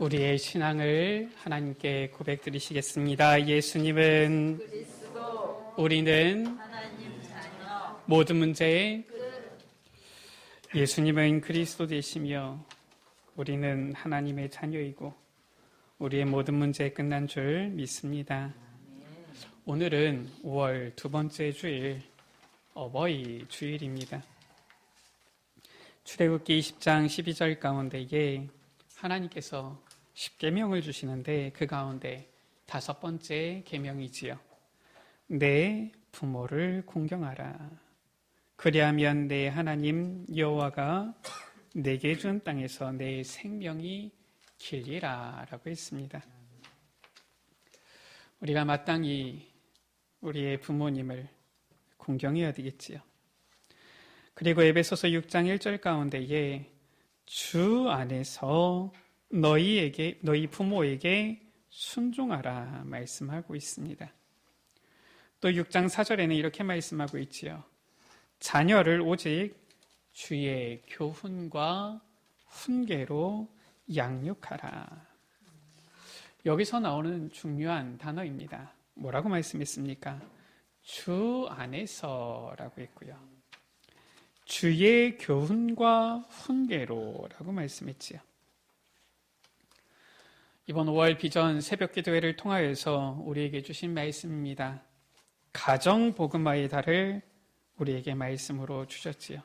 우리의 신앙을 하나님께 고백드리시겠습니다. 예수님은 그리스도, 우리는 하나님 자녀, 모든 문제에 예수님은 그리스도 되시며 우리는 하나님의 자녀이고 우리의 모든 문제 끝난 줄 믿습니다. 오늘은 5월 두 번째 주일 어버이 주일입니다. 출애굽기 20장 12절 가운데에 하나님께서 10계명을 주시는데 그 가운데 5번째 계명이지요. 내 부모를 공경하라. 그리하면 내 하나님 여호와가 내게 준 땅에서 내 생명이 길리라 라고 했습니다. 우리가 마땅히 우리의 부모님을 공경해야 되겠지요. 그리고 에베소서 6장 1절 가운데에 주 안에서 너희 부모에게 순종하라 말씀하고 있습니다. 또 6장 4절에는 이렇게 말씀하고 있지요. 자녀를 오직 주의 교훈과 훈계로 양육하라. 여기서 나오는 중요한 단어입니다. 뭐라고 말씀했습니까? 주 안에서라고 했고요. 주의 교훈과 훈계로 라고 말씀했지요. 이번 5월 비전 새벽기도회를 통하여서 우리에게 주신 말씀입니다. 가정 복음화의 달을 우리에게 말씀으로 주셨지요.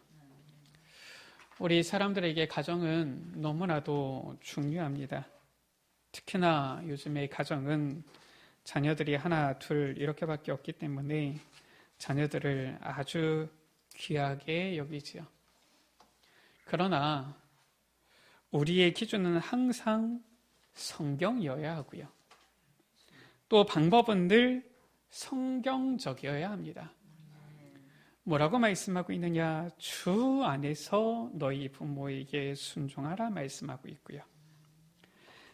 우리 사람들에게 가정은 너무나도 중요합니다. 특히나 요즘의 가정은 자녀들이 하나, 둘 이렇게밖에 없기 때문에 자녀들을 아주 귀하게 여기지요. 그러나 우리의 기준은 항상 성경이어야 하고요. 또 방법은 늘 성경적이어야 합니다. 뭐라고 말씀하고 있느냐? 주 안에서 너희 부모에게 순종하라 말씀하고 있고요.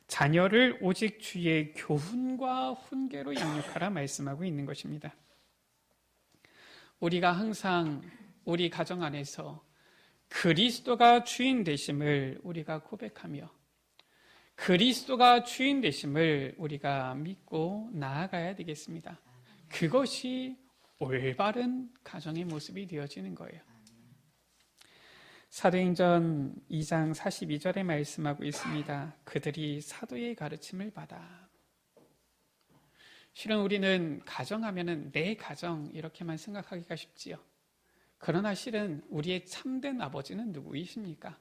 자녀를 오직 주의 교훈과 훈계로 양육하라 말씀하고 있는 것입니다. 우리가 항상 우리 가정 안에서 그리스도가 주인 되심을 우리가 고백하며 그리스도가 주인 되심을 우리가 믿고 나아가야 되겠습니다. 그것이 올바른 가정의 모습이 되어지는 거예요. 사도행전 2장 42절에 말씀하고 있습니다. 그들이 사도의 가르침을 받아. 실은 우리는 가정하면은 내 가정 이렇게만 생각하기가 쉽지요. 그러나 실은 우리의 참된 아버지는 누구이십니까?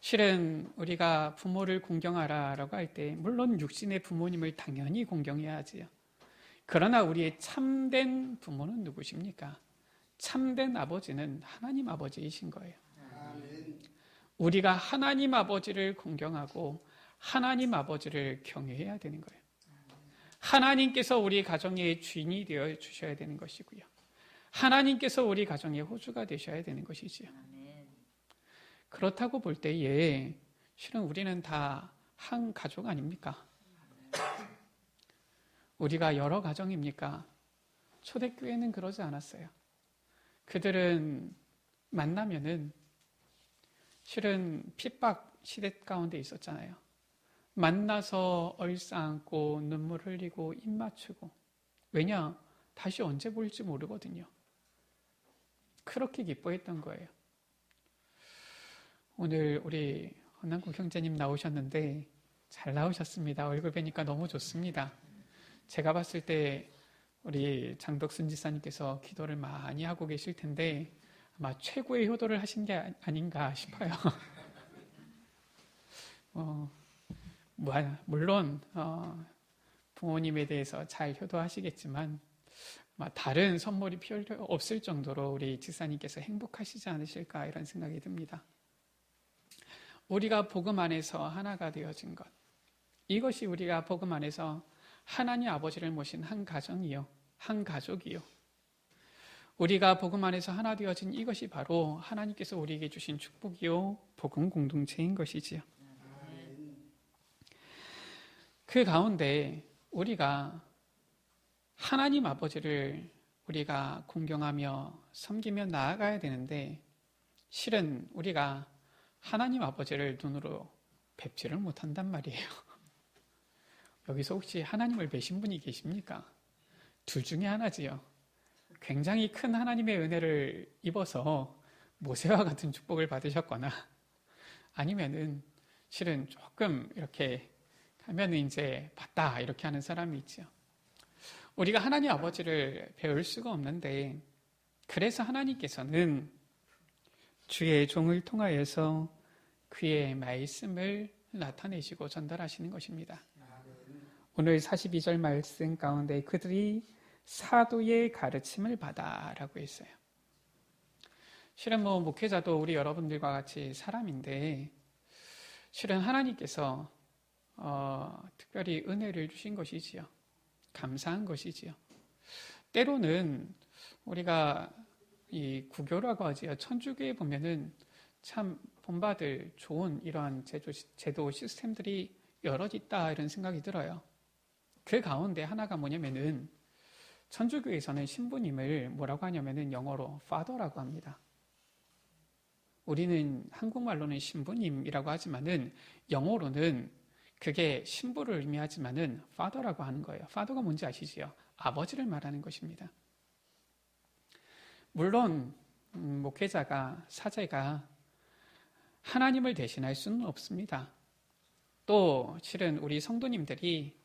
실은 우리가 부모를 공경하라라고 할 때 물론 육신의 부모님을 당연히 공경해야 하지요. 그러나 우리의 참된 부모는 누구십니까? 참된 아버지는 하나님 아버지이신 거예요. 우리가 하나님 아버지를 공경하고 하나님 아버지를 경외해야 되는 거예요. 하나님께서 우리 가정의 주인이 되어 주셔야 되는 것이고요. 하나님께서 우리 가정의 호주가 되셔야 되는 것이지요. 그렇다고 볼 때에 실은 우리는 다 한 가족 아닙니까? 우리가 여러 가정입니까? 초대교회는 그러지 않았어요. 그들은 만나면은 실은 핍박 시대 가운데 있었잖아요. 만나서 얼싸안고 눈물 흘리고 입 맞추고. 왜냐? 다시 언제 볼지 모르거든요. 그렇게 기뻐했던 거예요. 오늘 우리 헌남국 형제님 나오셨는데 잘 나오셨습니다. 얼굴 뵈니까 너무 좋습니다. 제가 봤을 때 우리 장덕순 지사님께서 기도를 많이 하고 계실 텐데 아마 최고의 효도를 하신 게 아닌가 싶어요. 물론 부모님에 대해서 잘 효도하시겠지만 다른 선물이 필요 없을 정도로 우리 지사님께서 행복하시지 않으실까 이런 생각이 듭니다. 우리가 복음 안에서 하나가 되어진 것, 이것이 우리가 복음 안에서 하나님 아버지를 모신 한 가정이요, 한 가족이요. 우리가 복음 안에서 하나 되어진 이것이 바로 하나님께서 우리에게 주신 축복이요, 복음 공동체인 것이지요. 그 가운데 우리가 하나님 아버지를 우리가 공경하며 섬기며 나아가야 되는데 실은 우리가 하나님 아버지를 눈으로 뵙지를 못한단 말이에요. 여기서 혹시 하나님을 뵈신 분이 계십니까? 둘 중에 하나지요. 굉장히 큰 하나님의 은혜를 입어서 모세와 같은 축복을 받으셨거나 아니면은 실은 조금 이렇게 하면은 이제 봤다 이렇게 하는 사람이 있죠. 우리가 하나님 아버지를 배울 수가 없는데 그래서 하나님께서는 주의 종을 통하여서 그의 말씀을 나타내시고 전달하시는 것입니다. 오늘 42절 말씀 가운데 그들이 사도의 가르침을 받아라고 했어요. 실은 목회자도 우리 여러분들과 같이 사람인데 실은 하나님께서 특별히 은혜를 주신 것이지요. 감사한 것이지요. 때로는 우리가 이 구교라고 하지요. 천주교에 보면은 참 본받을 좋은 이러한 제도 시스템들이 여럿 있다 이런 생각이 들어요. 그 가운데 하나가 뭐냐면은 천주교에서는 신부님을 뭐라고 하냐면은 영어로 father라고 합니다. 우리는 한국말로는 신부님이라고 하지만은 영어로는 그게 신부를 의미하지만은 father라고 하는 거예요. father가 뭔지 아시지요? 아버지를 말하는 것입니다. 물론 목회자가 사제가 하나님을 대신할 수는 없습니다. 또 실은 우리 성도님들이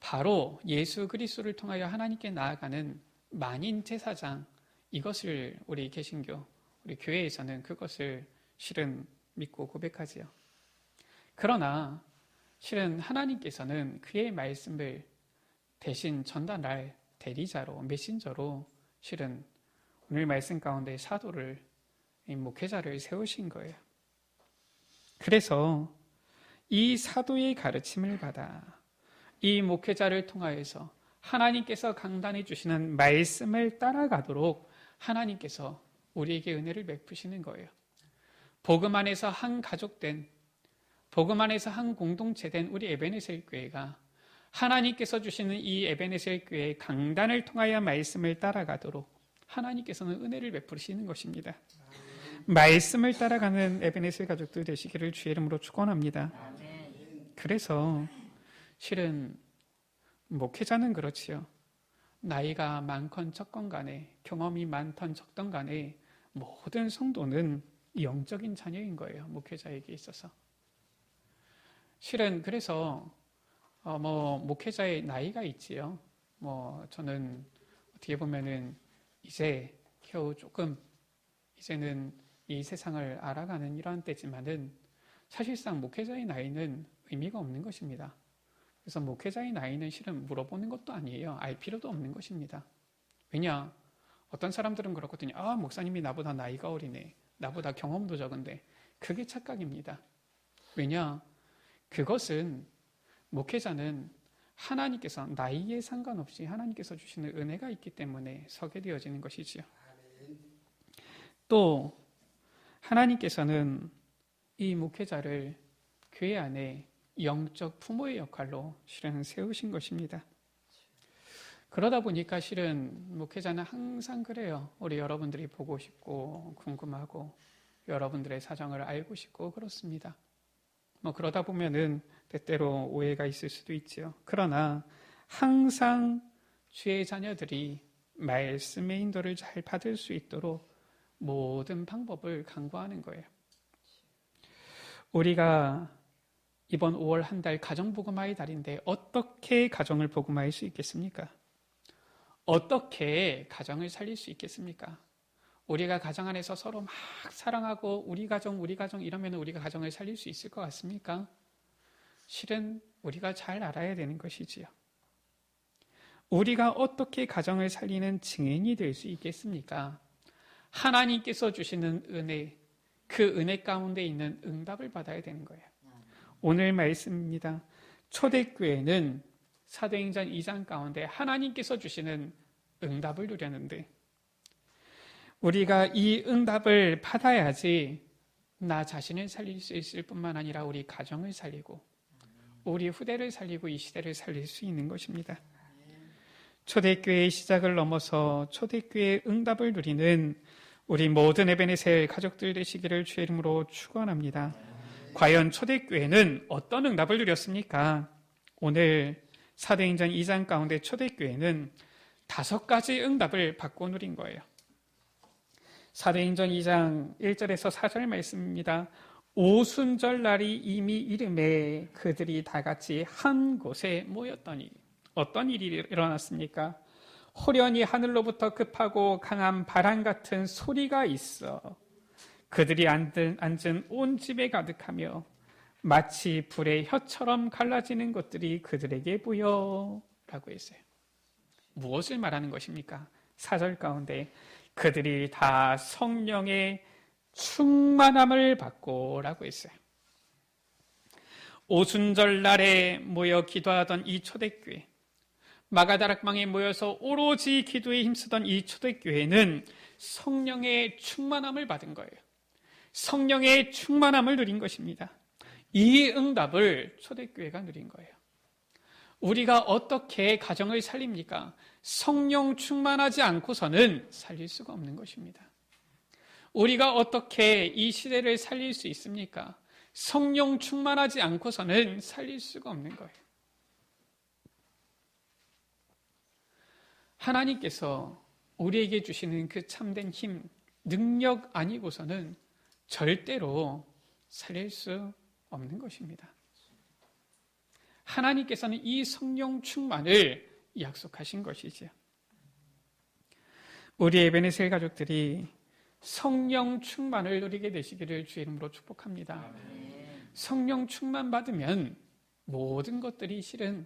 바로 예수 그리스도를 통하여 하나님께 나아가는 만인 제사장 이것을 우리 개신교 우리 교회에서는 그것을 실은 믿고 고백하지요. 그러나 실은 하나님께서는 그의 말씀을 대신 전달할 대리자로 메신저로 실은 오늘 말씀 가운데 사도를 목회자를 세우신 거예요. 그래서 이 사도의 가르침을 받아 이 목회자를 통하여서 하나님께서 강단해 주시는 말씀을 따라가도록 하나님께서 우리에게 은혜를 베푸시는 거예요. 복음 안에서 한 가족된, 복음 안에서 한 공동체된 우리 에베네셀 교회가 하나님께서 주시는 이 에베네셀 교회의 강단을 통하여 말씀을 따라가도록 하나님께서는 은혜를 베푸시는 것입니다. 말씀을 따라가는 에베네셀 가족들 되시기를 주의 이름으로 축원합니다. 그래서 실은 목회자는 그렇지요. 나이가 많건 적건 간에 경험이 많던 적던 간에 모든 성도는 영적인 자녀인 거예요. 목회자에게 있어서. 실은 그래서 목회자의 나이가 있지요. 저는 어떻게 보면은 이제 겨우 조금 이제는 이 세상을 알아가는 이러한 때지만은 사실상 목회자의 나이는 의미가 없는 것입니다. 그래서 목회자의 나이는 실은 물어보는 것도 아니에요. 알 필요도 없는 것입니다. 왜냐? 어떤 사람들은 그렇거든요. 목사님이 나보다 나이가 어리네. 나보다 경험도 적은데. 그게 착각입니다. 왜냐? 그것은 목회자는 하나님께서 나이에 상관없이 하나님께서 주시는 은혜가 있기 때문에 서게 되어지는 것이지요. 또 하나님께서는 이 목회자를 교회 안에 영적 부모의 역할로 실은 세우신 것입니다. 그러다 보니까 실은 목회자는 항상 그래요. 우리 여러분들이 보고 싶고 궁금하고 여러분들의 사정을 알고 싶고 그렇습니다. 그러다 보면은 때때로 오해가 있을 수도 있지요. 그러나 항상 주의 자녀들이 말씀의 인도를 잘 받을 수 있도록 모든 방법을 강구하는 거예요. 우리가 이번 5월 한 달 가정복음화의 달인데 어떻게 가정을 복음화할 수 있겠습니까? 어떻게 가정을 살릴 수 있겠습니까? 우리가 가정 안에서 서로 막 사랑하고 우리 가정 이러면 우리가 가정을 살릴 수 있을 것 같습니까? 실은 우리가 잘 알아야 되는 것이지요. 우리가 어떻게 가정을 살리는 증인이 될 수 있겠습니까? 하나님께서 주시는 은혜, 그 은혜 가운데 있는 응답을 받아야 되는 거예요. 오늘 말씀입니다. 초대교회는 사도행전 2장 가운데 하나님께서 주시는 응답을 누렸는데 우리가 이 응답을 받아야지 나 자신을 살릴 수 있을 뿐만 아니라 우리 가정을 살리고 우리 후대를 살리고 이 시대를 살릴 수 있는 것입니다. 초대교회의 시작을 넘어서 초대교회의 응답을 누리는 우리 모든 에베네셀 가족들 되시기를 주의 이름으로 축원합니다. 과연 초대교회는 어떤 응답을 누렸습니까? 오늘 사도행전 2장 가운데 초대교회는 5가지 응답을 받고 누린 거예요. 사도행전 2장 1절에서 4절 말씀입니다. 오순절 날이 이미 이름에 그들이 다 같이 한 곳에 모였더니 어떤 일이 일어났습니까? 호련히 하늘로부터 급하고 강한 바람 같은 소리가 있어 그들이 앉은 온 집에 가득하며 마치 불의 혀처럼 갈라지는 것들이 그들에게 보여 라고 했어요. 무엇을 말하는 것입니까? 4절 가운데 그들이 다 성령의 충만함을 받고 라고 했어요. 오순절 날에 모여 기도하던 이 초대교회, 마가다락방에 모여서 오로지 기도에 힘쓰던 이 초대교회는 성령의 충만함을 받은 거예요. 성령의 충만함을 누린 것입니다. 이 응답을 초대교회가 누린 거예요. 우리가 어떻게 가정을 살립니까? 성령 충만하지 않고서는 살릴 수가 없는 것입니다. 우리가 어떻게 이 시대를 살릴 수 있습니까? 성령 충만하지 않고서는 살릴 수가 없는 거예요. 하나님께서 우리에게 주시는 그 참된 힘, 능력 아니고서는 절대로 살릴 수 없는 것입니다. 하나님께서는 이 성령 충만을 약속하신 것이지요. 우리 에베네셀 가족들이 성령 충만을 누리게 되시기를 주의 이름으로 축복합니다. 성령 충만 받으면 모든 것들이 실은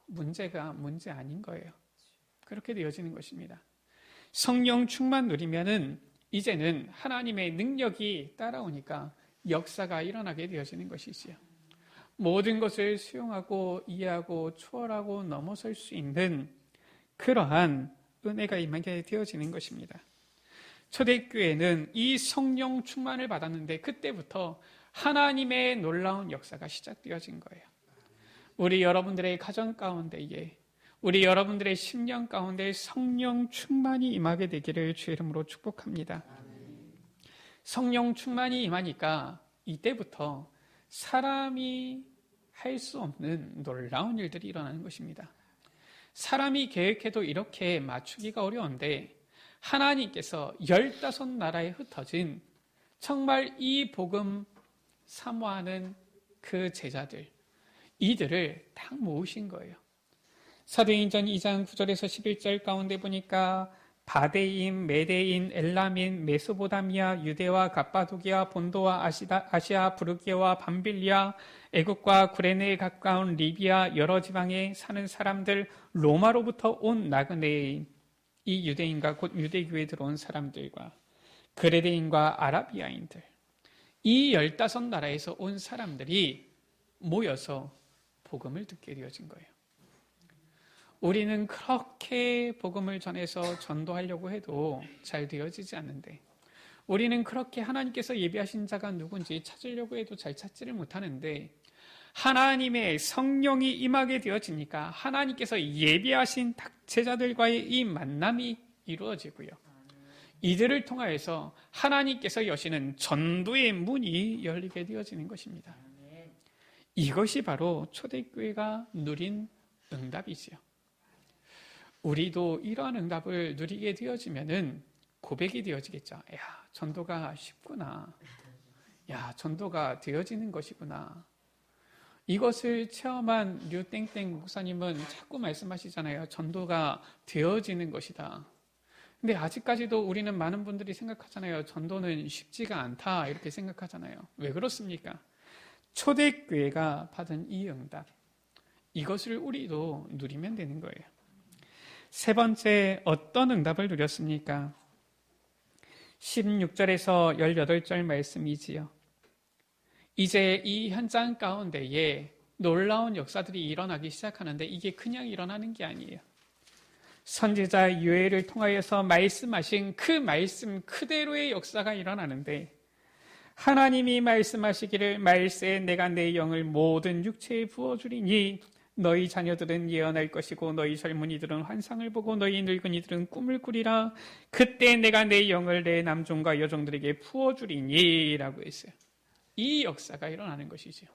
문제 아닌 거예요. 그렇게 되어지는 것입니다. 성령 충만 누리면은 이제는 하나님의 능력이 따라오니까 역사가 일어나게 되어지는 것이지요. 모든 것을 수용하고 이해하고 초월하고 넘어설 수 있는 그러한 은혜가 임하게 되어지는 것입니다. 초대교회는 이 성령 충만을 받았는데 그때부터 하나님의 놀라운 역사가 시작되어진 거예요. 우리 여러분들의 가정 가운데에, 우리 여러분들의 심령 가운데 성령 충만이 임하게 되기를 주의 이름으로 축복합니다. 성령 충만이 임하니까 이때부터 사람이 할 수 없는 놀라운 일들이 일어나는 것입니다. 사람이 계획해도 이렇게 맞추기가 어려운데 하나님께서 15나라에 흩어진 정말 이 복음 사모하는 그 제자들, 이들을 딱 모으신 거예요. 사도행전 2장 9절에서 11절 가운데 보니까 바데인, 메데인, 엘라민, 메소보다미아, 유대와 갑바도기아, 본도와 아시아, 부르기아와 밤빌리아, 애국과 구레네에 가까운 리비아 여러 지방에 사는 사람들, 로마로부터 온 나그네인, 이 유대인과 곧 유대교회에 들어온 사람들과 그레데인과 아라비아인들, 이 15나라에서 온 사람들이 모여서 복음을 듣게 되어진 거예요. 우리는 그렇게 복음을 전해서 전도하려고 해도 잘 되어지지 않는데, 우리는 그렇게 하나님께서 예비하신 자가 누군지 찾으려고 해도 잘 찾지를 못하는데, 하나님의 성령이 임하게 되어지니까 하나님께서 예비하신 제자들과의 이 만남이 이루어지고요. 이들을 통하여서 하나님께서 여시는 전도의 문이 열리게 되어지는 것입니다. 이것이 바로 초대교회가 누린 응답이지요. 우리도 이러한 응답을 누리게 되어지면은 고백이 되어지겠죠. 야, 전도가 쉽구나. 야, 전도가 되어지는 것이구나. 이것을 체험한 류땡땡 목사님은 자꾸 말씀하시잖아요. 전도가 되어지는 것이다. 근데 아직까지도 우리는 많은 분들이 생각하잖아요. 전도는 쉽지가 않다. 이렇게 생각하잖아요. 왜 그렇습니까? 초대교회가 받은 이 응답, 이것을 우리도 누리면 되는 거예요. 세 번째, 어떤 응답을 누렸습니까? 16절에서 18절 말씀이지요. 이제 이 현장 가운데에 놀라운 역사들이 일어나기 시작하는데 이게 그냥 일어나는 게 아니에요. 선지자 요엘을 통하여서 말씀하신 그 말씀 그대로의 역사가 일어나는데, 하나님이 말씀하시기를 말세에 내가 내 영을 모든 육체에 부어주리니 너희 자녀들은 예언할 것이고 너희 젊은이들은 환상을 보고 너희 늙은이들은 꿈을 꾸리라. 그때 내가 내 영을 내 남종과 여종들에게 부어주리니 라고 했어요. 이 역사가 일어나는 것이지요.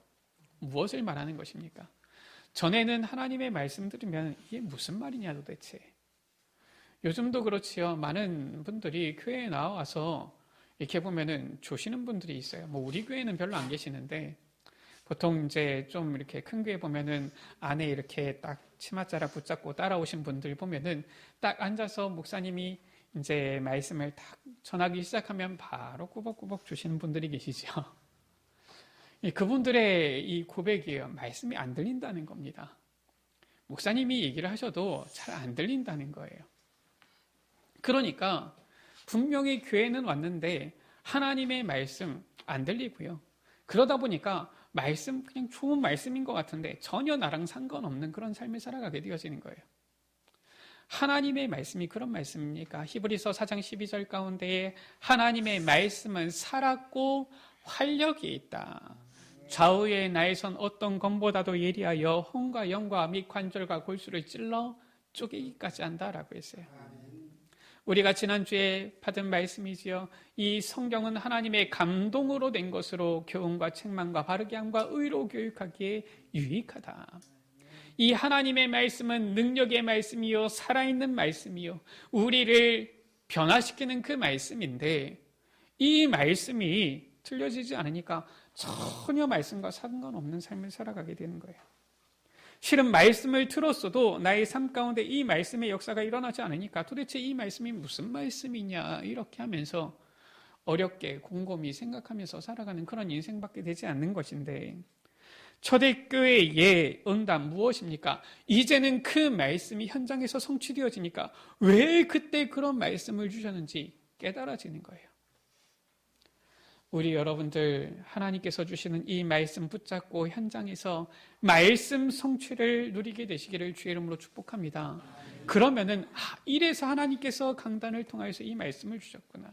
무엇을 말하는 것입니까? 전에는 하나님의 말씀 들으면 이게 무슨 말이냐 도대체. 요즘도 그렇지요. 많은 분들이 교회에 나와서 이렇게 보면은 조시는 분들이 있어요. 뭐 우리 교회는 별로 안 계시는데 보통 이제 좀 이렇게 큰 교회 보면은 안에 이렇게 딱 치맛자락 붙잡고 따라오신 분들 보면은 딱 앉아서 목사님이 이제 말씀을 딱 전하기 시작하면 바로 꾸벅꾸벅 주시는 분들이 계시죠. 그분들의 이 고백이에요. 말씀이 안 들린다는 겁니다. 목사님이 얘기를 하셔도 잘 안 들린다는 거예요. 그러니까 분명히 교회는 왔는데 하나님의 말씀 안 들리고요. 그러다 보니까 말씀 그냥 좋은 말씀인 것 같은데 전혀 나랑 상관없는 그런 삶을 살아가게 되어지는 거예요. 하나님의 말씀이 그런 말씀입니까? 히브리서 4장 12절 가운데에 하나님의 말씀은 살았고 활력이 있다. 좌우의 나에선 어떤 검보다도 예리하여 혼과 영과 및 관절과 골수를 찔러 쪼개기까지 한다라고 했어요. 우리가 지난주에 받은 말씀이지요. 이 성경은 하나님의 감동으로 된 것으로 교훈과 책망과 바르게 함과 의로 교육하기에 유익하다. 이 하나님의 말씀은 능력의 말씀이요 살아있는 말씀이요 우리를 변화시키는 그 말씀인데 이 말씀이 틀려지지 않으니까 전혀 말씀과 상관없는 삶을 살아가게 되는 거예요. 실은 말씀을 들었어도 나의 삶 가운데 이 말씀의 역사가 일어나지 않으니까 도대체 이 말씀이 무슨 말씀이냐 이렇게 하면서 어렵게 곰곰이 생각하면서 살아가는 그런 인생밖에 되지 않는 것인데 초대교회의 응답 무엇입니까? 이제는 그 말씀이 현장에서 성취되어지니까 왜 그때 그런 말씀을 주셨는지 깨달아지는 거예요. 우리 여러분들 하나님께서 주시는 이 말씀 붙잡고 현장에서 말씀 성취를 누리게 되시기를 주의 이름으로 축복합니다. 그러면은 이래서 하나님께서 강단을 통해서 이 말씀을 주셨구나.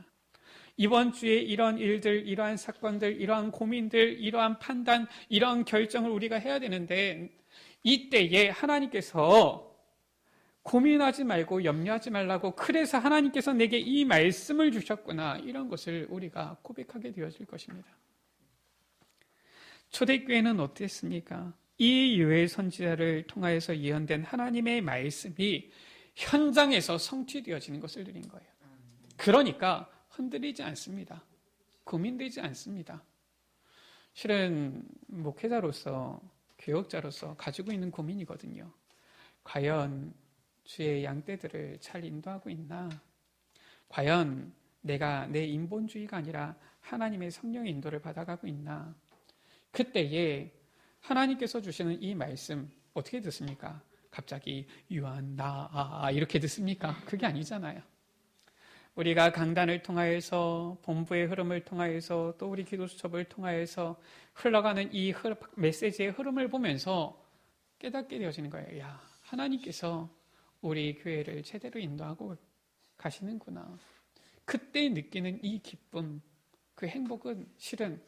이번 주에 이런 일들, 이러한 사건들, 이러한 고민들, 이러한 판단, 이러한 결정을 우리가 해야 되는데 이때에 하나님께서 고민하지 말고 염려하지 말라고 그래서 하나님께서 내게 이 말씀을 주셨구나 이런 것을 우리가 고백하게 되어질 것입니다. 초대교회는 어땠습니까? 이 유엘 선지자를 통하여서 예언된 하나님의 말씀이 현장에서 성취되어지는 것을 드린 거예요. 그러니까 흔들리지 않습니다. 고민되지 않습니다. 실은 목회자로서 교역자로서 가지고 있는 고민이거든요. 과연 주의 양떼들을 잘 인도하고 있나? 과연 내가 내 인본주의가 아니라 하나님의 성령의 인도를 받아가고 있나? 그때에 하나님께서 주시는 이 말씀 어떻게 듣습니까? 갑자기 유한 나 이렇게 듣습니까? 그게 아니잖아요. 우리가 강단을 통하여서 본부의 흐름을 통하여서 또 우리 기도수첩을 통하여서 흘러가는 이 메시지의 흐름을 보면서 깨닫게 되어지는 거예요. 야, 하나님께서 우리 교회를 제대로 인도하고 가시는구나. 그때 느끼는 이 기쁨, 그 행복은 실은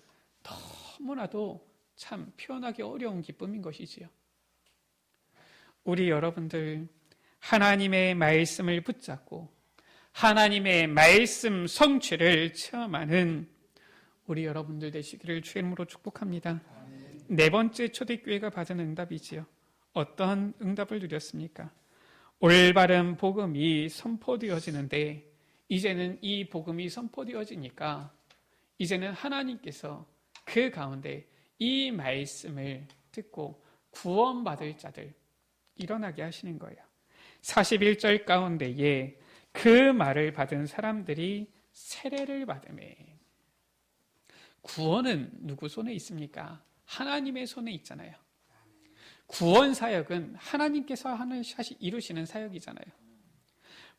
너무나도 참 표현하기 어려운 기쁨인 것이지요. 우리 여러분들 하나님의 말씀을 붙잡고 하나님의 말씀 성취를 체험하는 우리 여러분들 되시기를 주의 이름으로 축복합니다. 네 번째 초대교회가 받은 응답이지요. 어떤 응답을 누렸습니까? 올바른 복음이 선포되어지는데 이제는 이 복음이 선포되어지니까 이제는 하나님께서 그 가운데 이 말씀을 듣고 구원받을 자들 일어나게 하시는 거예요. 41절 가운데에 그 말을 받은 사람들이 세례를 받으매. 구원은 누구 손에 있습니까? 하나님의 손에 있잖아요. 구원 사역은 하나님께서 이루시는 사역이잖아요.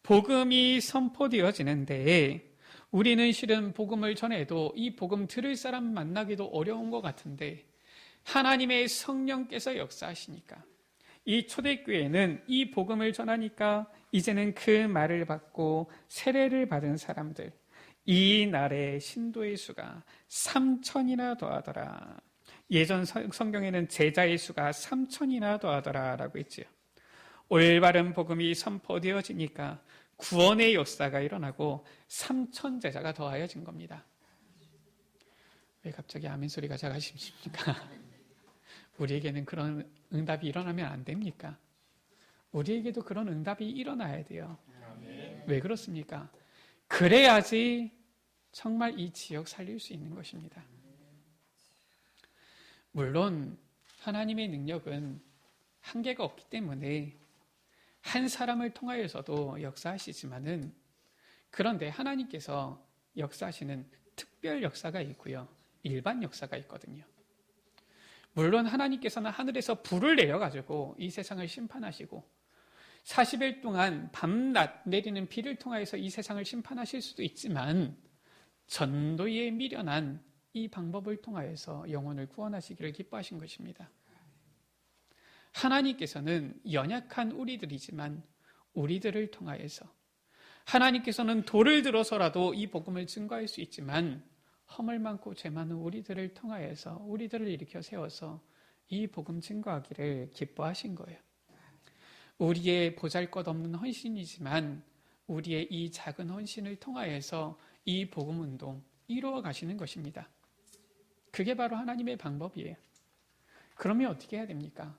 복음이 선포되어지는데 우리는 실은 복음을 전해도 이 복음 들을 사람 만나기도 어려운 것 같은데 하나님의 성령께서 역사하시니까 이 초대교회는 이 복음을 전하니까 이제는 그 말을 받고 세례를 받은 사람들 이 날에 신도의 수가 3,000이나 더하더라. 예전 성경에는 제자의 수가 3,000이나 더하더라 라고 했지요. 올바른 복음이 선포되어지니까 구원의 역사가 일어나고 3,000 제자가 더하여진 겁니다. 왜 갑자기 아멘 소리가 작아지십니까? 우리에게는 그런 응답이 일어나면 안 됩니까? 우리에게도 그런 응답이 일어나야 돼요. 왜 그렇습니까? 그래야지 정말 이 지역 살릴 수 있는 것입니다. 물론 하나님의 능력은 한계가 없기 때문에 한 사람을 통하여서도 역사하시지만은, 그런데 하나님께서 역사하시는 특별 역사가 있고요, 일반 역사가 있거든요. 물론 하나님께서는 하늘에서 불을 내려가지고 이 세상을 심판하시고 40일 동안 밤낮 내리는 비를 통하여서 이 세상을 심판하실 수도 있지만, 전도에 미련한 이 방법을 통하여서 영혼을 구원하시기를 기뻐하신 것입니다. 하나님께서는 연약한 우리들이지만 우리들을 통하여서, 하나님께서는 돌을 들어서라도 이 복음을 증거할 수 있지만 허물 많고 죄 많은 우리들을 통하여서 우리들을 일으켜 세워서 이 복음 증거하기를 기뻐하신 거예요. 우리의 보잘것없는 헌신이지만 우리의 이 작은 헌신을 통하여서 이 복음 운동 이루어 가시는 것입니다. 그게 바로 하나님의 방법이에요. 그러면 어떻게 해야 됩니까?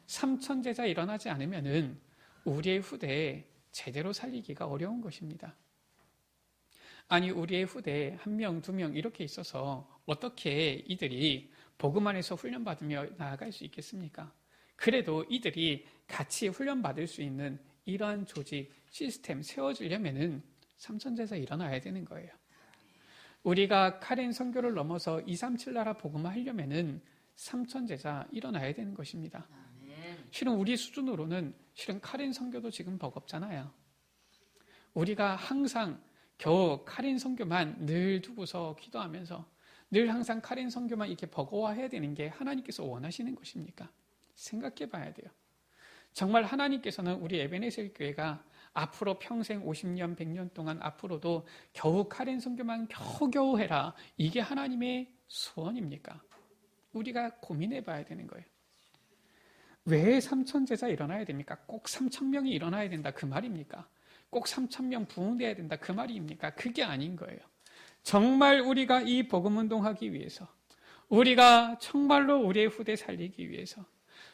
삼천제자 일어나지 않으면은 우리의 후대에 제대로 살리기가 어려운 것입니다. 아니, 우리의 후대에 1명, 2명 이렇게 있어서 어떻게 이들이 복음 안에서 훈련받으며 나아갈 수 있겠습니까? 그래도 이들이 같이 훈련받을 수 있는 이러한 조직, 시스템 세워지려면은 삼천제자 일어나야 되는 거예요. 우리가 카렌 선교를 넘어서 237 나라 복음화 하려면은 삼천제자 일어나야 되는 것입니다. 실은 우리 수준으로는 실은 카렌 선교도 지금 버겁잖아요. 우리가 항상 겨우 카렌 선교만 늘 두고서 기도하면서 늘 항상 카렌 선교만 이렇게 버거워해야 되는 게 하나님께서 원하시는 것입니까? 생각해 봐야 돼요. 정말 하나님께서는 우리 에베네셀 교회가 앞으로 평생 50년, 100년 동안 앞으로도 겨우 카렌 선교만 겨우겨우 해라, 이게 하나님의 소원입니까? 우리가 고민해 봐야 되는 거예요. 왜 3,000제자 일어나야 됩니까? 꼭 3,000명이 일어나야 된다, 그 말입니까? 꼭 3,000명 부흥돼야 된다, 그 말입니까? 그게 아닌 거예요. 정말 우리가 이 복음운동하기 위해서, 우리가 정말로 우리의 후대 살리기 위해서,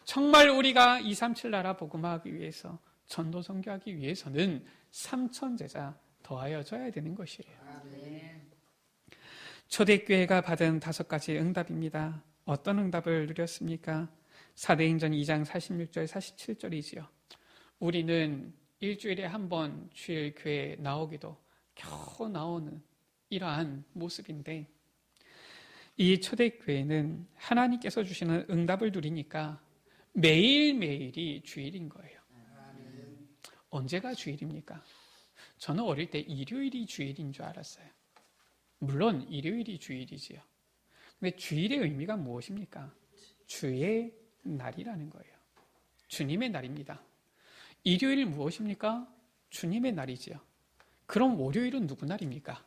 정말 우리가 237 나라 복음화하기 위해서, 전도 선교하기 위해서는 3,000제자 더하여져야 되는 것이에요. 초대교회가 받은 5가지 응답입니다. 어떤 응답을 누렸습니까? 사도행전 2장 46절, 47절이지요. 우리는 일주일에 한 번 주일 교회에 나오기도 겨우 나오는 이러한 모습인데, 이 초대교회는 하나님께서 주시는 응답을 누리니까 매일매일이 주일인 거예요. 언제가 주일입니까? 저는 어릴 때 일요일이 주일인 줄 알았어요. 물론 일요일이 주일이지요. 근데 주일의 의미가 무엇입니까? 주의 날이라는 거예요. 주님의 날입니다. 일요일 무엇입니까? 주님의 날이지요. 그럼 월요일은 누구 날입니까?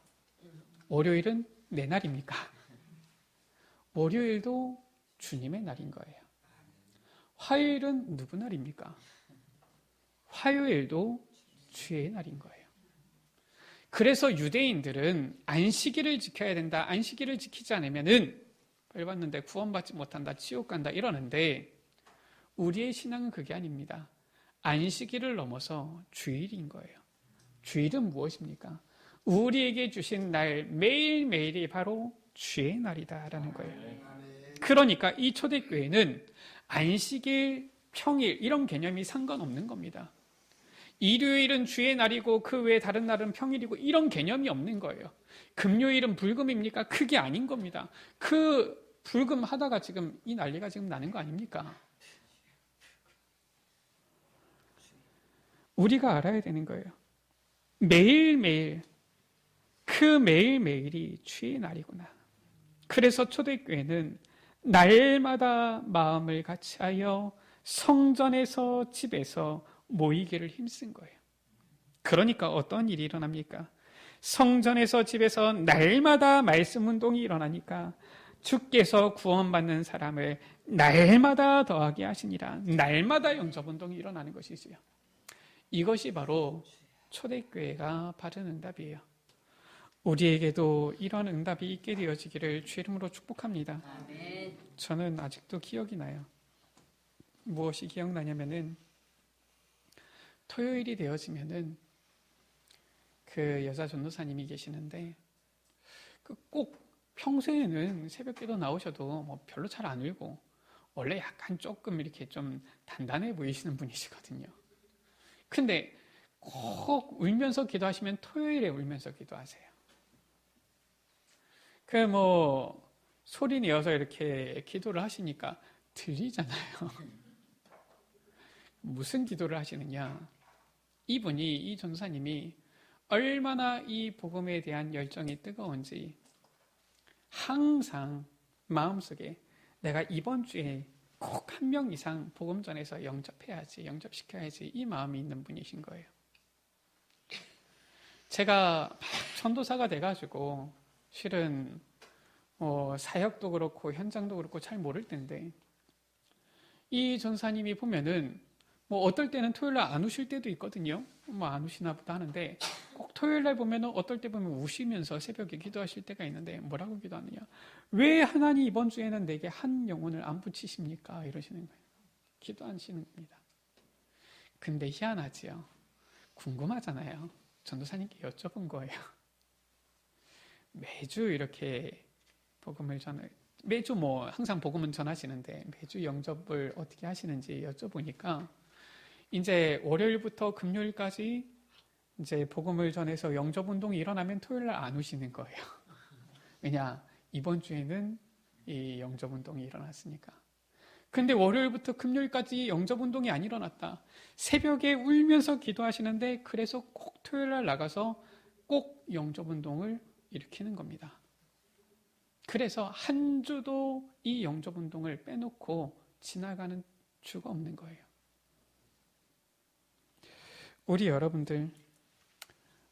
월요일은 내 날입니까? 월요일도 주님의 날인 거예요. 화요일은 누구 날입니까? 화요일도 주의 날인 거예요. 그래서 유대인들은 안식일을 지켜야 된다, 안식일을 지키지 않으면은 벌 받는데 구원받지 못한다, 지옥 간다 이러는데, 우리의 신앙은 그게 아닙니다. 안식일을 넘어서 주일인 거예요. 주일은 무엇입니까? 우리에게 주신 날 매일매일이 바로 주의 날이다라는 거예요. 그러니까 이 초대교회는 안식일, 평일 이런 개념이 상관없는 겁니다. 일요일은 주의 날이고 그 외에 다른 날은 평일이고 이런 개념이 없는 거예요. 금요일은 불금입니까? 그게 아닌 겁니다. 그 불금 하다가 지금 이 난리가 지금 나는 거 아닙니까? 우리가 알아야 되는 거예요. 매일매일, 그 매일매일이 주의 날이구나. 그래서 초대교회는 날마다 마음을 같이하여 성전에서 집에서 모이기를 힘쓴 거예요. 그러니까 어떤 일이 일어납니까? 성전에서 집에서 날마다 말씀 운동이 일어나니까 주께서 구원받는 사람을 날마다 더하게 하시니라. 날마다 영접 운동이 일어나는 것이지요. 이것이 바로 초대교회가 받은 응답이에요. 우리에게도 이런 응답이 있게 되어지기를 주 이름으로 축복합니다. 아멘. 저는 아직도 기억이 나요. 무엇이 기억나냐면은 토요일이 되어지면은 그 여자 전도사님이 계시는데 꼭 평소에는 새벽기도 나오셔도 뭐 별로 잘 안 울고 원래 약간 조금 이렇게 좀 단단해 보이시는 분이시거든요. 근데 꼭 울면서 기도하시면 토요일에 울면서 기도하세요. 그 뭐 소리 내어서 이렇게 기도를 하시니까 들리잖아요. 무슨 기도를 하시느냐? 이분이, 이 전사님이 얼마나 이 복음에 대한 열정이 뜨거운지 항상 마음속에 내가 이번 주에 꼭 한 명 이상 복음전에서 영접시켜야지 이 마음이 있는 분이신 거예요. 제가 막 전도사가 돼가지고 실은 사역도 그렇고 현장도 그렇고 잘 모를 텐데 이 전사님이 보면은 뭐 어떨 때는 토요일 날 안 우실 때도 있거든요. 뭐 안 우시나 보다 하는데 꼭 토요일 날 보면은 어떨 때 보면 우시면서 새벽에 기도하실 때가 있는데 뭐라고 기도하느냐? 왜 하나님 이번 주에는 내게 한 영혼을 안 붙이십니까? 이러시는 거예요. 기도하시는 겁니다. 근데 희한하지요. 궁금하잖아요. 전도사님께 여쭤본 거예요. 매주 이렇게 복음을 매주 뭐 항상 복음은 전하시는데 매주 영접을 어떻게 하시는지 여쭤보니까 이제 월요일부터 금요일까지 이제 복음을 전해서 영접 운동이 일어나면 토요일 날 안 오시는 거예요. 왜냐? 이번 주에는 이 영접 운동이 일어났으니까. 근데 월요일부터 금요일까지 영접 운동이 안 일어났다. 새벽에 울면서 기도하시는데 그래서 꼭 토요일 날 나가서 꼭 영접 운동을 일으키는 겁니다. 그래서 한 주도 이 영접 운동을 빼놓고 지나가는 주가 없는 거예요. 우리 여러분들,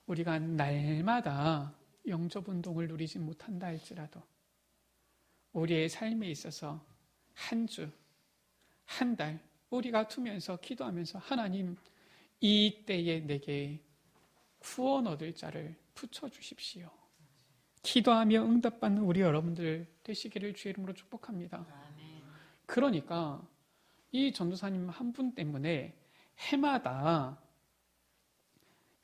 우리가 날마다 영접 운동을 누리지 못한다 할지라도 우리의 삶에 있어서 한 주, 한 달 우리가 두면서 기도하면서 하나님 이 때에 내게 구원 얻을 자를 붙여주십시오. 기도하며 응답받는 우리 여러분들 되시기를 주의 이름으로 축복합니다. 그러니까 이 전도사님 한 분 때문에 해마다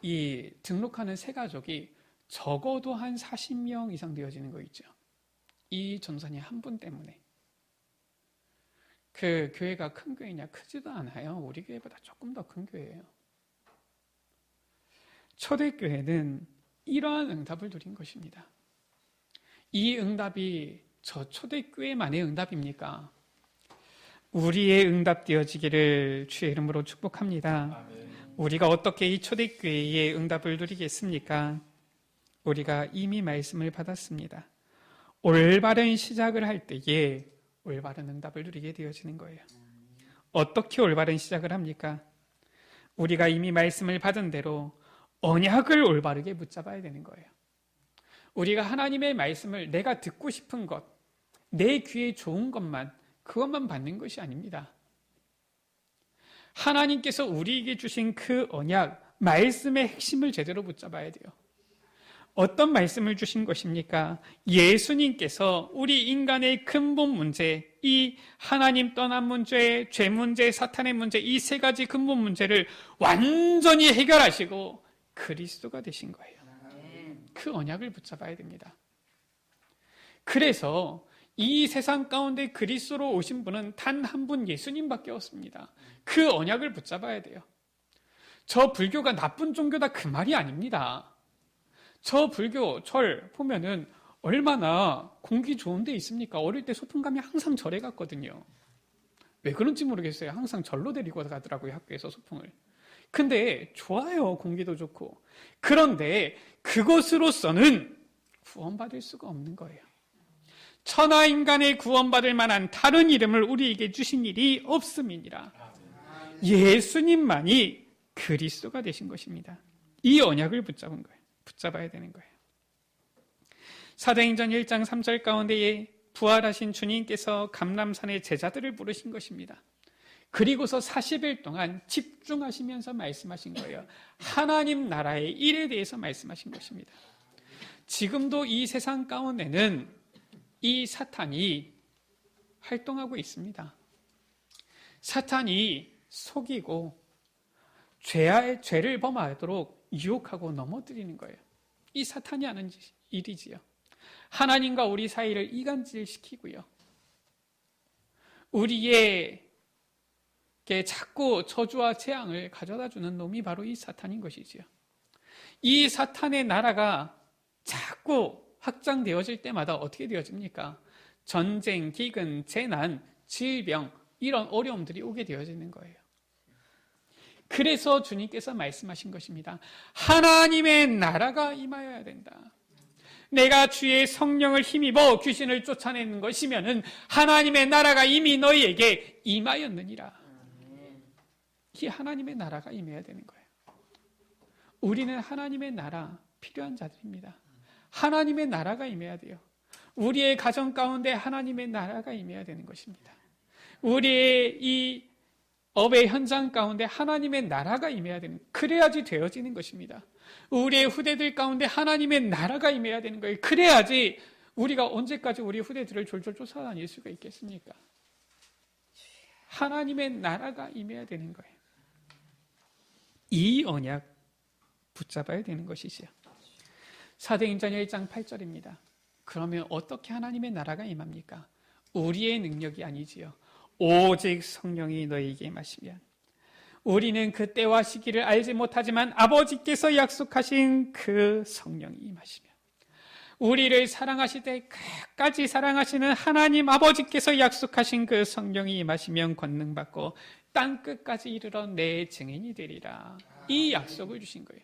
이 등록하는 새가족이 적어도 한 40명 이상 되어지는 거 있죠. 이 전도사님 한 분 때문에. 그 교회가 큰 교회냐? 크지도 않아요. 우리 교회보다 조금 더 큰 교회예요. 초대교회는 이러한 응답을 누린 것입니다. 이 응답이 저 초대교회만의 응답입니까? 우리의 응답 되어지기를 주의 이름으로 축복합니다. 아멘. 우리가 어떻게 이 초대교회의 응답을 누리겠습니까? 우리가 이미 말씀을 받았습니다. 올바른 시작을 할 때에 올바른 응답을 누리게 되어지는 거예요. 어떻게 올바른 시작을 합니까? 우리가 이미 말씀을 받은 대로 언약을 올바르게 붙잡아야 되는 거예요. 우리가 하나님의 말씀을 내가 듣고 싶은 것, 내 귀에 좋은 것만, 그것만 받는 것이 아닙니다. 하나님께서 우리에게 주신 그 언약, 말씀의 핵심을 제대로 붙잡아야 돼요. 어떤 말씀을 주신 것입니까? 예수님께서 우리 인간의 근본 문제, 이 하나님 떠난 문제, 죄 문제, 사탄의 문제, 이 세 가지 근본 문제를 완전히 해결하시고 그리스도가 되신 거예요. 그 언약을 붙잡아야 됩니다. 그래서 이 세상 가운데 그리스도로 오신 분은 단 한 분 예수님밖에 없습니다. 그 언약을 붙잡아야 돼요. 저 불교가 나쁜 종교다 그 말이 아닙니다. 저 불교, 절 보면은 얼마나 공기 좋은 데 있습니까? 어릴 때 소풍 가면 항상 절에 갔거든요. 왜 그런지 모르겠어요. 항상 절로 데리고 가더라고요, 학교에서 소풍을. 근데 좋아요, 공기도 좋고. 그런데 그것으로서는 구원받을 수가 없는 거예요. 천하 인간의 구원받을 만한 다른 이름을 우리에게 주신 일이 없음이니라. 예수님만이 그리스도가 되신 것입니다. 이 언약을 붙잡은 거예요. 붙잡아야 되는 거예요. 사도행전 1장 3절 가운데에 부활하신 주님께서 감람산에 제자들을 부르신 것입니다. 그리고서 40일 동안 집중하시면서 말씀하신 거예요. 하나님 나라의 일에 대해서 말씀하신 것입니다. 지금도 이 세상 가운데는 이 사탄이 활동하고 있습니다. 사탄이 속이고 죄를 범하도록 유혹하고 넘어뜨리는 거예요. 이 사탄이 하는 일이지요. 하나님과 우리 사이를 이간질시키고요. 우리에게 자꾸 저주와 재앙을 가져다 주는 놈이 바로 이 사탄인 것이지요. 이 사탄의 나라가 자꾸 확장되어질 때마다 어떻게 되어집니까? 전쟁, 기근, 재난, 질병 이런 어려움들이 오게 되어지는 거예요. 그래서 주님께서 말씀하신 것입니다. 하나님의 나라가 임하여야 된다. 내가 주의 성령을 힘입어 귀신을 쫓아내는 것이면은 하나님의 나라가 이미 너희에게 임하였느니라. 이 하나님의 나라가 임해야 되는 거예요. 우리는 하나님의 나라 필요한 자들입니다. 하나님의 나라가 임해야 돼요. 우리의 가정 가운데 하나님의 나라가 임해야 되는 것입니다. 우리의 이 업의 현장 가운데 하나님의 나라가 임해야 되는, 그래야지 되어지는 것입니다. 우리의 후대들 가운데 하나님의 나라가 임해야 되는 거예요. 그래야지 우리가 언제까지 우리 후대들을 졸졸 쫓아다닐 수가 있겠습니까? 하나님의 나라가 임해야 되는 거예요. 이 언약 붙잡아야 되는 것이지요. 사도행전 1장 8절입니다. 그러면 어떻게 하나님의 나라가 임합니까? 우리의 능력이 아니지요. 오직 성령이 너희에게 임하시면. 우리는 그 때와 시기를 알지 못하지만 아버지께서 약속하신 그 성령이 임하시면, 우리를 사랑하실 때 끝까지 사랑하시는 하나님 아버지께서 약속하신 그 성령이 임하시면 권능받고 땅 끝까지 이르러 내 증인이 되리라. 이 약속을 주신 거예요.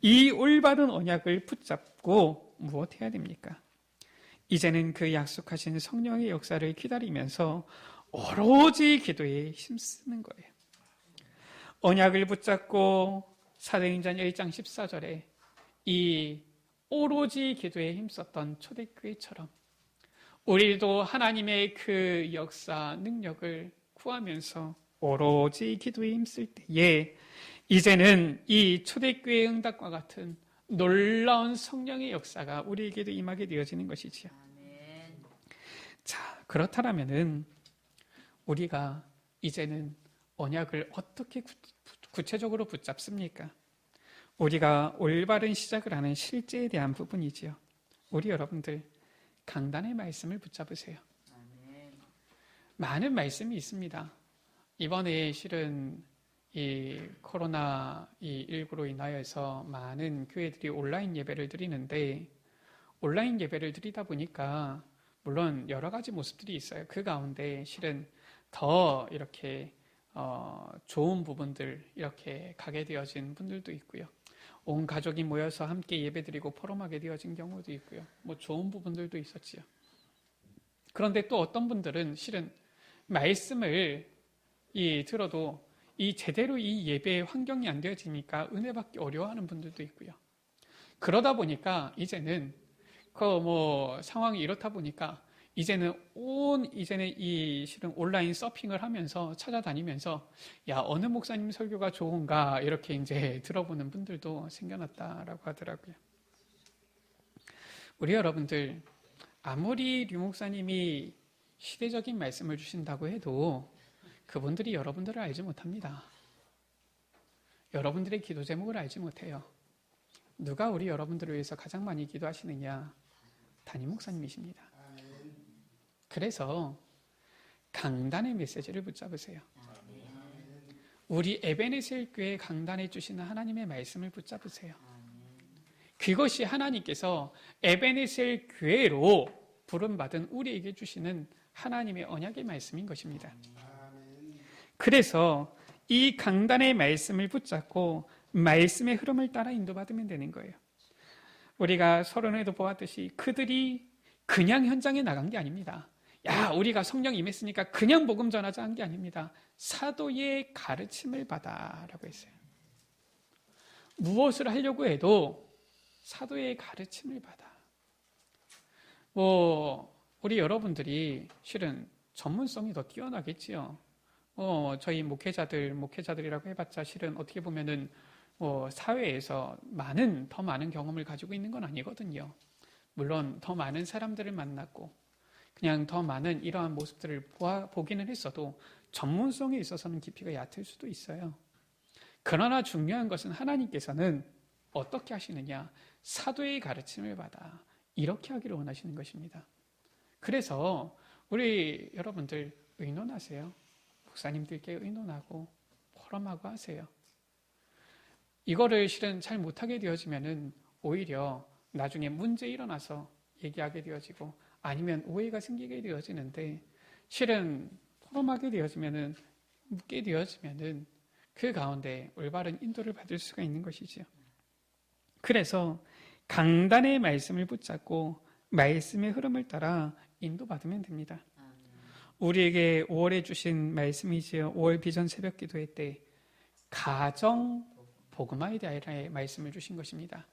이 올바른 언약을 붙잡고 무엇 해야 됩니까? 이제는 그 약속하신 성령의 역사를 기다리면서 오로지 기도에 힘쓰는 거예요. 언약을 붙잡고 사도행전 1장 14절에 이 오로지 기도에 힘썼던 초대교회처럼 우리도 하나님의 그 역사, 능력을 구하면서 오로지 기도에 힘쓸 때에 이제는 이 초대교회 응답과 같은 놀라운 성령의 역사가 우리에게도 임하게 되어지는 것이지요. 자, 그렇다면은 우리가 이제는 언약을 어떻게 구체적으로 붙잡습니까? 우리가 올바른 시작을 하는 실제에 대한 부분이지요. 우리 여러분들 강단의 말씀을 붙잡으세요. 많은 말씀이 있습니다. 이번에 실은 이 코로나19로 인하여서 많은 교회들이 온라인 예배를 드리는데, 온라인 예배를 드리다 보니까 물론 여러 가지 모습들이 있어요. 그 가운데 실은 더 이렇게 좋은 부분들 이렇게 가게 되어진 분들도 있고요. 온 가족이 모여서 함께 예배드리고 포럼하게 되어진 경우도 있고요. 뭐 좋은 부분들도 있었지요. 그런데 또 어떤 분들은 실은 말씀을 들어도 제대로 이 예배의 환경이 안 되어지니까 은혜 받기 어려워하는 분들도 있고요. 그러다 보니까 이제는 상황이 이렇다 보니까 이제는 실은 온라인 서핑을 하면서 찾아다니면서 어느 목사님 설교가 좋은가 이렇게 이제 들어보는 분들도 생겨났다라고 하더라고요. 우리 여러분들 아무리 류 목사님이 시대적인 말씀을 주신다고 해도 그분들이 여러분들을 알지 못합니다. 여러분들의 기도 제목을 알지 못해요. 누가 우리 여러분들을 위해서 가장 많이 기도하시느냐? 담임 목사님이십니다. 그래서 강단의 메시지를 붙잡으세요. 우리 에베네셀 교회 강단에 주시는 하나님의 말씀을 붙잡으세요. 그것이 하나님께서 에베네셀 교회로 부름받은 우리에게 주시는 하나님의 언약의 말씀인 것입니다. 그래서 이 강단의 말씀을 붙잡고 말씀의 흐름을 따라 인도받으면 되는 거예요. 우리가 서론에도 보았듯이 그들이 그냥 현장에 나간 게 아닙니다. 우리가 성령 임했으니까 그냥 복음 전하자 한 게 아닙니다. 사도의 가르침을 받아라고 했어요. 무엇을 하려고 해도 사도의 가르침을 받아. 우리 여러분들이 실은 전문성이 더 뛰어나겠지요. 저희 목회자들이라고 해봤자 실은 어떻게 보면은 사회에서 더 많은 경험을 가지고 있는 건 아니거든요. 물론 더 많은 사람들을 만났고 그냥 더 많은 이러한 모습들을 보기는 했어도 전문성에 있어서는 깊이가 얕을 수도 있어요. 그러나 중요한 것은 하나님께서는 어떻게 하시느냐? 사도의 가르침을 받아 이렇게 하기를 원하시는 것입니다. 그래서 우리 여러분들 의논하세요. 목사님들께 의논하고 포럼하고 하세요. 이거를 실은 잘 못하게 되어지면은 오히려 나중에 문제 일어나서 얘기하게 되어지고 아니면 오해가 생기게 되어지는데 실은 포럼하게 되어지면은 묻게 되어지면은 그 가운데 올바른 인도를 받을 수가 있는 것이지요. 그래서 강단의 말씀을 붙잡고 말씀의 흐름을 따라 인도받으면 됩니다. 우리에게 5월에 주신 말씀이지요. 5월 비전 새벽 기도회 때 가정 복음화에 대하여 말씀을 주신 것입니다.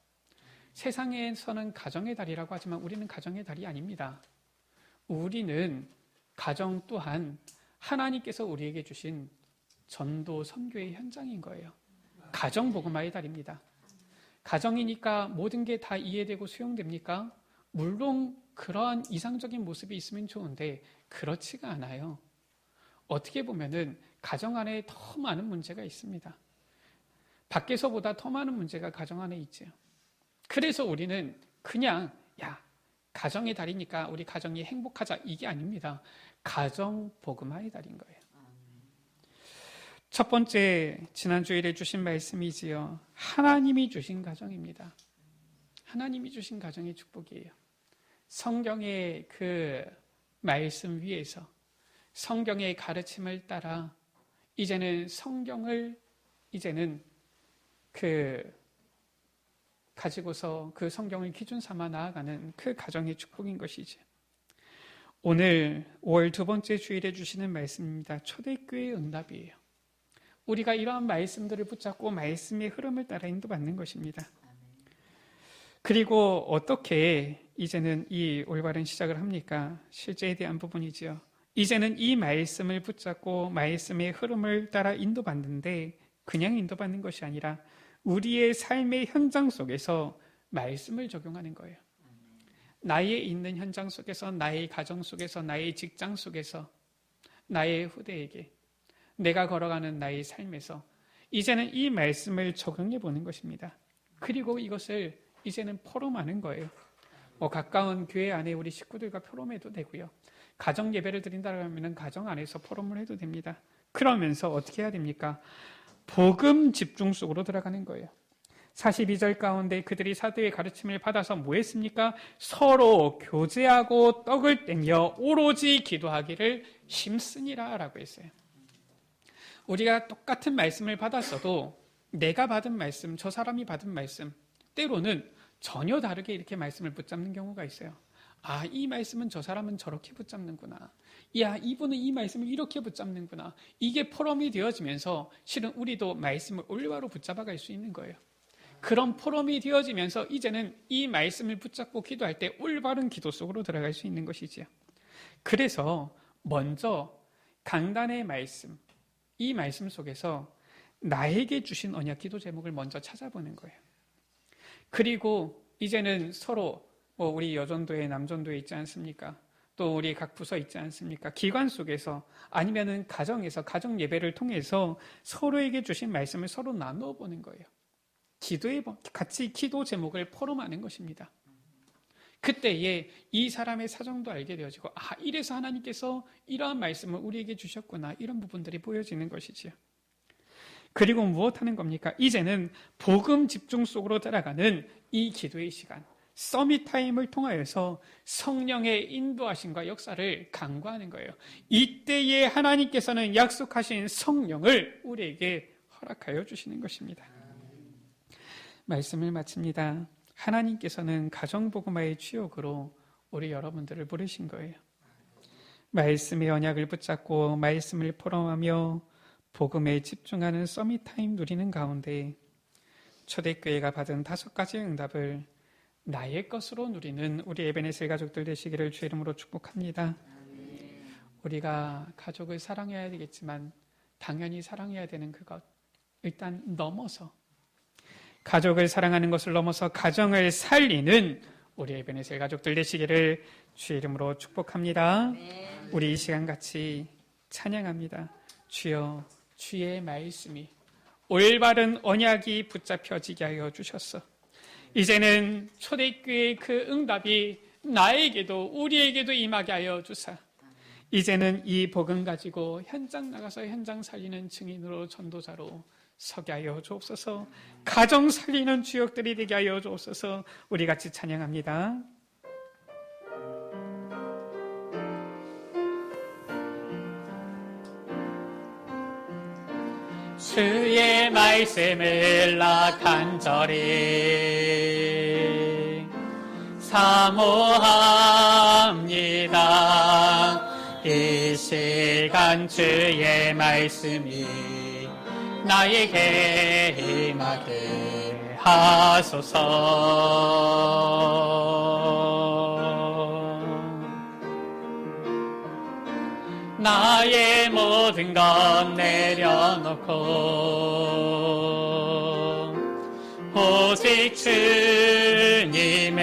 세상에서는 가정의 달이라고 하지만 우리는 가정의 달이 아닙니다. 우리는 가정 또한 하나님께서 우리에게 주신 전도 선교의 현장인 거예요. 가정 복음화의 달입니다. 가정이니까 모든 게 다 이해되고 수용됩니까? 물론 그러한 이상적인 모습이 있으면 좋은데 그렇지가 않아요. 어떻게 보면은 가정 안에 더 많은 문제가 있습니다. 밖에서보다 더 많은 문제가 가정 안에 있죠. 그래서 우리는 그냥 가정의 달이니까 우리 가정이 행복하자 이게 아닙니다. 가정 복음화의 달인 거예요. 첫 번째 지난 주일에 주신 말씀이지요. 하나님이 주신 가정입니다. 하나님이 주신 가정의 축복이에요. 성경의 그 말씀 위에서 성경의 가르침을 따라 이제는 성경을 가지고서 그 성경을 기준 삼아 나아가는 그 가정의 축복인 것이지. 오늘 5월 두 번째 주일에 주시는 말씀입니다. 초대교회의 응답이에요. 우리가 이러한 말씀들을 붙잡고 말씀의 흐름을 따라 인도받는 것입니다. 그리고 어떻게 이제는 이 올바른 시작을 합니까? 실제에 대한 부분이지요. 이제는 이 말씀을 붙잡고 말씀의 흐름을 따라 인도받는데 그냥 인도받는 것이 아니라 우리의 삶의 현장 속에서 말씀을 적용하는 거예요. 나의 있는 현장 속에서, 나의 가정 속에서, 나의 직장 속에서, 나의 후대에게, 내가 걸어가는 나의 삶에서 이제는 이 말씀을 적용해 보는 것입니다. 그리고 이것을 이제는 포럼하는 거예요. 가까운 교회 안에 우리 식구들과 포럼해도 되고요. 가정 예배를 드린다고 하면 가정 안에서 포럼을 해도 됩니다. 그러면서 어떻게 해야 됩니까? 복음 집중 속으로 들어가는 거예요. 42절 가운데 그들이 사도의 가르침을 받아서 뭐 했습니까? 서로 교제하고 떡을 떼며 오로지 기도하기를 힘쓰니라 라고 했어요. 우리가 똑같은 말씀을 받았어도 내가 받은 말씀, 저 사람이 받은 말씀, 때로는 전혀 다르게 이렇게 말씀을 붙잡는 경우가 있어요. 이 말씀은 저 사람은 저렇게 붙잡는구나. 이분은 이 말씀을 이렇게 붙잡는구나. 이게 포럼이 되어지면서 실은 우리도 말씀을 올바로 붙잡아갈 수 있는 거예요. 그런 포럼이 되어지면서 이제는 이 말씀을 붙잡고 기도할 때 올바른 기도 속으로 들어갈 수 있는 것이지요. 그래서 먼저 강단의 말씀, 이 말씀 속에서 나에게 주신 언약 기도 제목을 먼저 찾아보는 거예요. 그리고 이제는 서로 우리 여전도에 남전도에 있지 않습니까? 또 우리 각 부서 있지 않습니까? 기관 속에서 아니면은 가정에서 가정 예배를 통해서 서로에게 주신 말씀을 서로 나누어 보는 거예요. 같이 기도 제목을 포럼하는 것입니다. 그때에 이 사람의 사정도 알게 되어지고 이래서 하나님께서 이러한 말씀을 우리에게 주셨구나 이런 부분들이 보여지는 것이지요. 그리고 무엇하는 겁니까? 이제는 복음 집중 속으로 따라가는 이 기도의 시간 서밋 타임을 통하여서 성령의 인도하심과 역사를 간구하는 거예요. 이때에 하나님께서는 약속하신 성령을 우리에게 허락하여 주시는 것입니다. 말씀을 마칩니다. 하나님께서는 가정복음화의 주역으로 우리 여러분들을 부르신 거예요. 말씀의 언약을 붙잡고 말씀을 포럼하며 복음에 집중하는 서밋 타임 누리는 가운데 초대교회가 받은 5가지의 응답을 나의 것으로 누리는 우리 에베네셀 가족들 되시기를 주의 이름으로 축복합니다. 우리가 가족을 사랑해야 되겠지만 당연히 사랑해야 되는 그것 일단 넘어서 가족을 사랑하는 것을 넘어서 가정을 살리는 우리 에베네셀 가족들 되시기를 주의 이름으로 축복합니다. 네. 우리 이 시간 같이 찬양합니다. 주여, 주의 말씀이 올바른 언약이 붙잡혀지게 하여 주셨어. 이제는 초대교회의 그 응답이 나에게도 우리에게도 임하게 하여 주사. 이제는 이 복음 가지고 현장 나가서 현장 살리는 증인으로 전도자로 서게 하여 주옵소서. 가정 살리는 주역들이 되게 하여 주옵소서. 우리 같이 찬양합니다. 주의 말씀을 나 간절히 사모합니다. 이 시간 주의 말씀이 나에게 임하게 하소서. 나의 모든 것 내려놓고 오직 주님의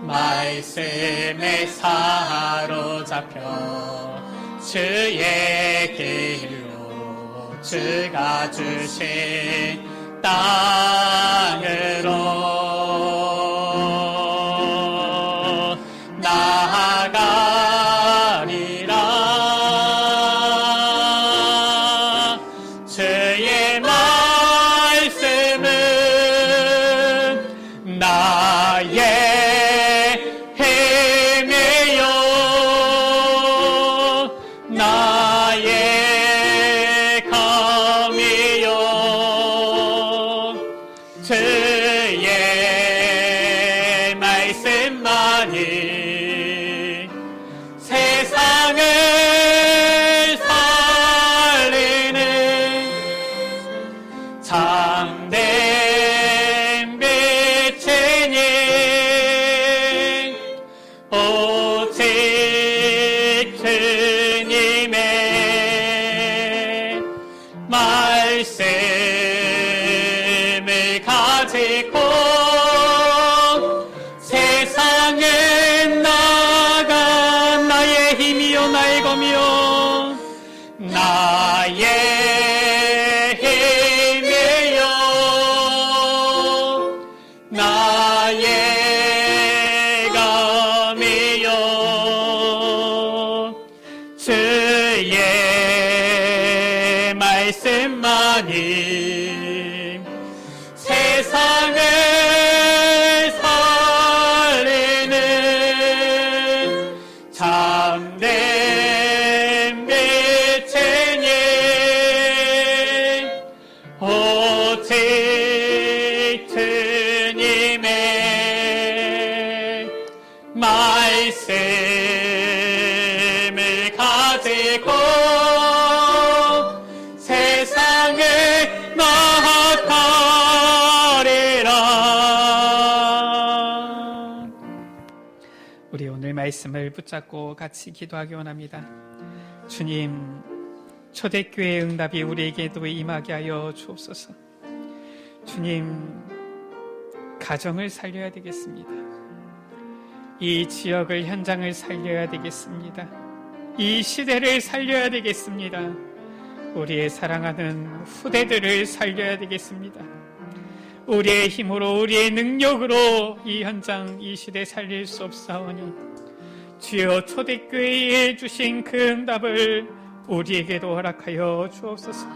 말씀에 사로잡혀 주의 길로 주가 주신 땅으로 나아가리라. 주의 말씀은 나의 힘이요 나의 주의 말씀만이 세상을 살리는 참된 빛이니 오직 주님의 말씀을 가지고 세상에 나가 나의 힘이요 나의 검이요 나의 힘이요 나의 검이요 주의 말씀만이 세상을 살리는 참된 빛이니 오직 주님의 말씀을 가지고 세상을 나아가리라. 우리 오늘 말씀을 붙잡고 같이 기도하기 원합니다. 주님, 초대교회의 응답이 우리에게도 임하게 하여 주옵소서. 주님, 가정을 살려야 되겠습니다. 이 지역을, 현장을 살려야 되겠습니다. 이 시대를 살려야 되겠습니다. 우리의 사랑하는 후대들을 살려야 되겠습니다. 우리의 힘으로, 우리의 능력으로 이 현장, 이 시대 살릴 수 없사오니 주여 초대교회에 주신 그 응답을 우리에게도 허락하여 주옵소서.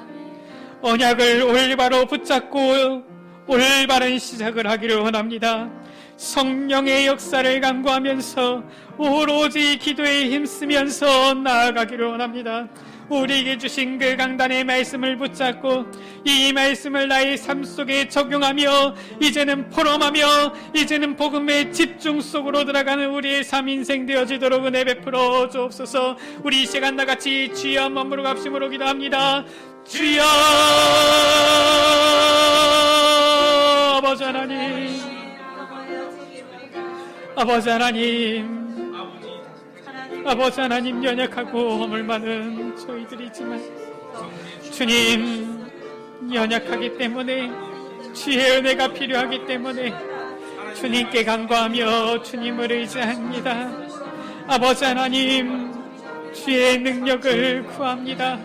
언약을 올바로 붙잡고 올바른 시작을 하기를 원합니다. 성령의 역사를 간구하면서 오로지 기도에 힘쓰면서 나아가기를 원합니다. 우리에게 주신 그 강단의 말씀을 붙잡고 이 말씀을 나의 삶 속에 적용하며 이제는 포럼하며 이제는 복음의 집중 속으로 들어가는 우리의 삶 인생 되어지도록 은혜 베풀어 주옵소서. 우리 이 시간 나같이 주여 머무르 갑심으로 기도합니다. 주여 아버지 하나님, 아버지 하나님, 아버지 하나님, 연약하고 허물 많은 저희들이지만 주님, 연약하기 때문에 주의 은혜가 필요하기 때문에 주님께 간구하며 주님을 의지합니다. 아버지 하나님, 주의 능력을 구합니다.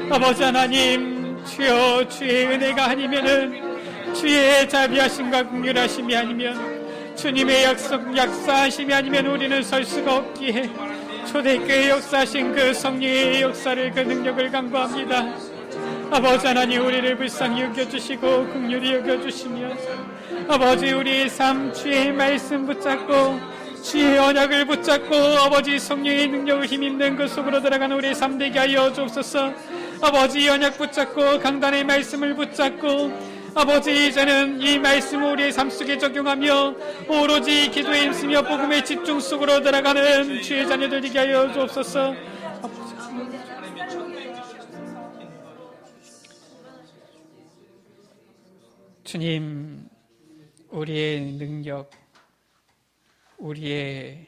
아버지 하나님, 주여 주의 은혜가 아니면은, 주의 자비하심과 긍휼하심이 아니면, 주님의 역사하심이 아니면 우리는 설 수가 없기에 초대교회 역사하신 그 성령의 역사를, 그 능력을 간구합니다. 아버지 하나님, 우리를 불쌍히 여겨주시고 긍휼히 여겨주시며, 아버지 우리의 삶 주의 말씀 붙잡고 주의 언약을 붙잡고 아버지 성령의 능력을 힘있는 그 속으로 들어가는 우리의 삶 되게 하여 주옵소서. 아버지 언약 붙잡고 강단의 말씀을 붙잡고 아버지 이제는 이 말씀을 우리의 삶 속에 적용하며 오로지 기도에 힘쓰며 복음의 집중 속으로 들어가는 주의 자녀들 되게 하여 주옵소서. 주님, 우리의 능력, 우리의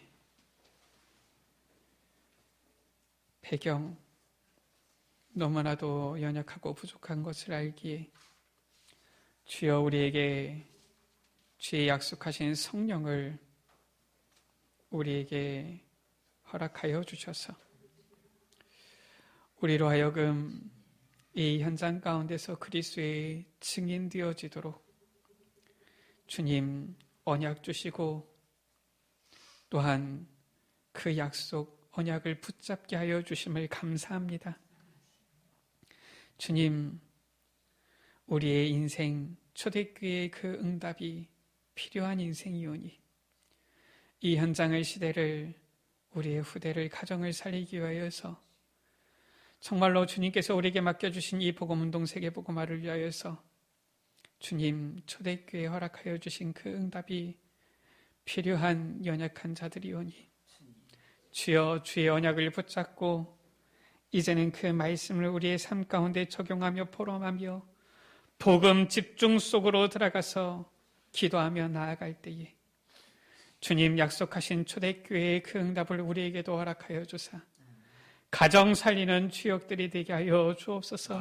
배경 너무나도 연약하고 부족한 것을 알기에 주여 우리에게 주의 약속하신 성령을 우리에게 허락하여 주셔서 우리로 하여금 이 현장 가운데서 그리스도의 증인 되어지도록 주님 언약 주시고 또한 그 약속 언약을 붙잡게 하여 주심을 감사합니다. 주님, 우리의 인생 초대교회의 그 응답이 필요한 인생이오니 이 현장의 시대를, 우리의 후대를, 가정을 살리기 위하여서 정말로 주님께서 우리에게 맡겨주신 이 복음운동 세계복음화를 위하여서 주님 초대교회에 허락하여 주신 그 응답이 필요한 연약한 자들이오니 주여 주의 언약을 붙잡고 이제는 그 말씀을 우리의 삶 가운데 적용하며 포럼하며 복음 집중 속으로 들어가서 기도하며 나아갈 때에 주님 약속하신 초대교회의 그 응답을 우리에게도 허락하여 주사 가정 살리는 주역들이 되게 하여 주옵소서.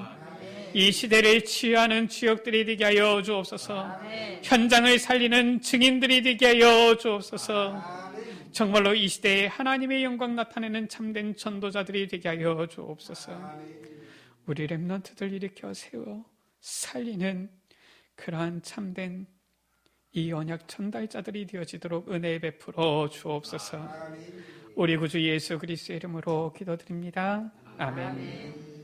이 시대를 치유하는 주역들이 되게 하여 주옵소서. 현장을 살리는 증인들이 되게 하여 주옵소서. 정말로 이 시대에 하나님의 영광 나타내는 참된 전도자들이 되게 하여 주옵소서. 우리 렘넌트들 일으켜 세워 살리는 그러한 참된 이 언약 전달자들이 되어지도록 은혜 베풀어 주옵소서. 우리 구주 예수 그리스도의 이름으로 기도드립니다. 아멘.